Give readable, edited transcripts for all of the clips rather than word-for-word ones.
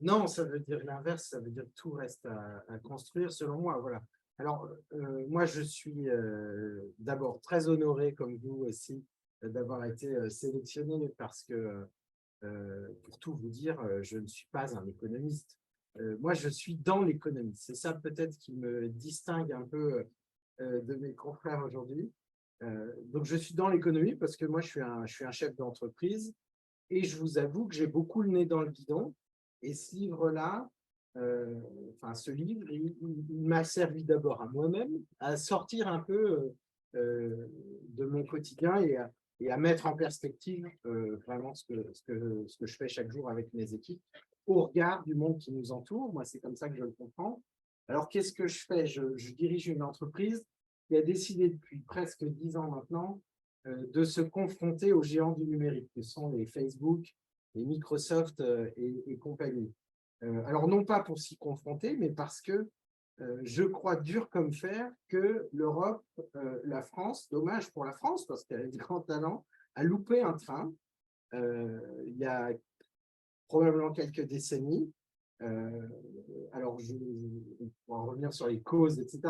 Non, ça veut dire l'inverse, ça veut dire que tout reste à construire selon moi, voilà. Alors, moi je suis, d'abord très honoré comme vous aussi, d'avoir été, sélectionné parce que, pour tout vous dire, je ne suis pas un économiste. Moi je suis dans l'économie. C'est ça peut-être qui me distingue un peu, de mes confrères aujourd'hui. Donc je suis dans l'économie parce que moi je suis un chef d'entreprise et je vous avoue que j'ai beaucoup le nez dans le guidon. Et ce livre-là, enfin ce livre, il m'a servi d'abord à moi-même, à sortir un peu de mon quotidien et à mettre en perspective vraiment ce que je fais chaque jour avec mes équipes au regard du monde qui nous entoure. Moi, c'est comme ça que je le comprends. Alors, qu'est-ce que je fais? Je dirige une entreprise qui a décidé depuis presque 10 ans maintenant de se confronter aux géants du numérique, que sont les Facebook, les Microsoft et compagnie. Alors, non pas pour s'y confronter, mais parce que je crois dur comme fer que l'Europe, la France, dommage pour la France, parce qu'elle a de grands talents, a loupé un train il y a probablement quelques décennies. Euh, alors, on pourra revenir sur les causes, etc.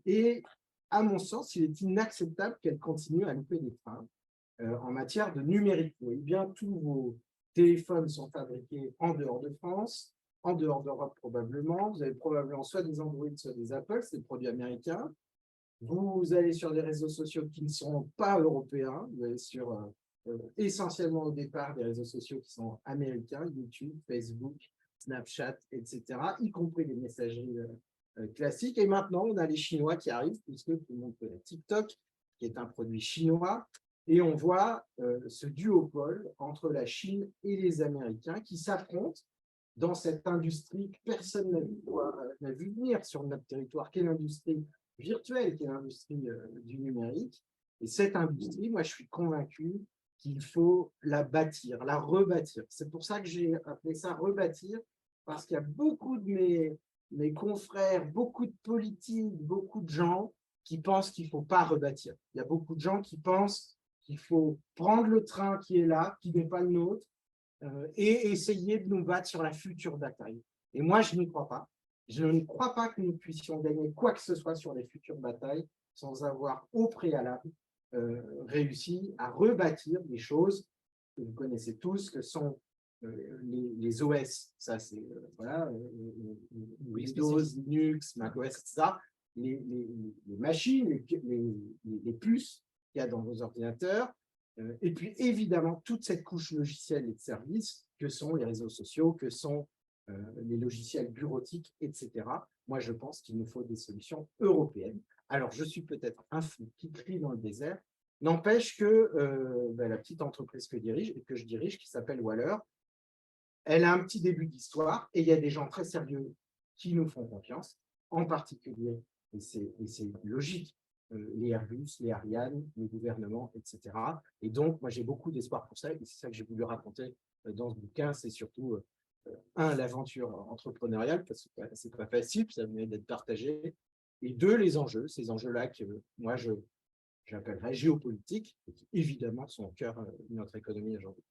Et à mon sens, il est inacceptable qu'elle continue à louper des trains en matière de numérique. Vous voyez bien, tous vos téléphones sont fabriqués en dehors de France, en dehors d'Europe probablement. Vous avez probablement soit des Android, soit des Apple, c'est des produits américains. Vous allez sur des réseaux sociaux qui ne sont pas européens. Vous allez sur essentiellement au départ des réseaux sociaux qui sont américains, YouTube, Facebook, Snapchat, etc., y compris les messageries classiques. Et maintenant, on a les Chinois qui arrivent, puisque tout le monde connaît TikTok, qui est un produit chinois. Et on voit ce duopole entre la Chine et les Américains qui s'affrontent dans cette industrie que personne n'a vu venir sur notre territoire, qui est l'industrie virtuelle, qui est l'industrie du numérique. Et cette industrie, moi, je suis convaincu qu'il faut la bâtir, la rebâtir. C'est pour ça que j'ai appelé ça rebâtir, parce qu'il y a beaucoup de mes confrères, beaucoup de politiques, beaucoup de gens qui pensent qu'il ne faut pas rebâtir. Il y a beaucoup de gens qui pensent qu'il faut prendre le train qui est là, qui n'est pas le nôtre, et essayer de nous battre sur la future bataille. Et moi, je n'y crois pas. Je ne crois pas que nous puissions gagner quoi que ce soit sur les futures batailles sans avoir au préalable réussi à rebâtir des choses que vous connaissez tous, que sont les OS, ça c'est voilà, Windows, Linux, macOS, etc. Les machines, les puces qu'il y a dans vos ordinateurs, et puis évidemment toute cette couche logicielle et de services que sont les réseaux sociaux, que sont les logiciels bureautiques, etc. Moi, je pense qu'il nous faut des solutions européennes. Alors, je suis peut-être un fou qui crie dans le désert, n'empêche que la petite entreprise que je dirige, qui s'appelle Waller, elle a un petit début d'histoire et il y a des gens très sérieux qui nous font confiance, en particulier, et c'est logique, les Airbus, les Ariane, le gouvernement, etc. Et donc, moi, j'ai beaucoup d'espoir pour ça et c'est ça que j'ai voulu raconter dans ce bouquin. C'est surtout, l'aventure entrepreneuriale, parce que c'est pas facile, ça venait d'être partagé, et deux, les enjeux, ces enjeux-là que moi, j'appellerais géopolitiques, et qui évidemment sont au cœur de notre économie aujourd'hui.